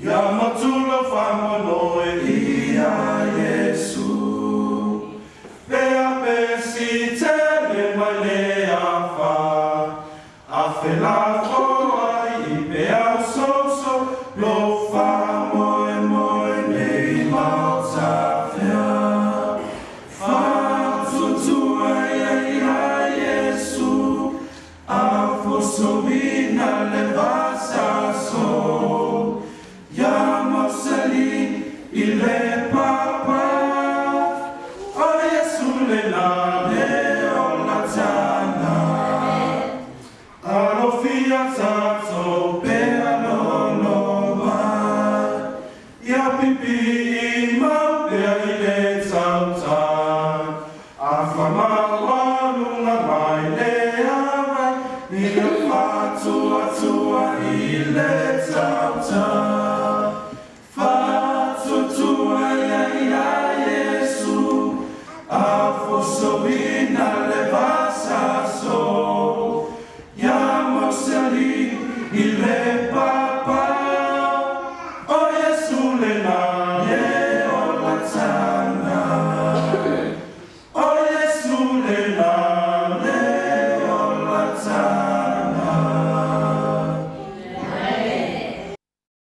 Yamatula famano ia Yesu. Pea pesite le male afa. Afela foa I pea soso. Lo famo e moe nei malta fea. Fa tutua ia Yesu. Afo sobina le vasa so. Il est papa, oh Yesu le la.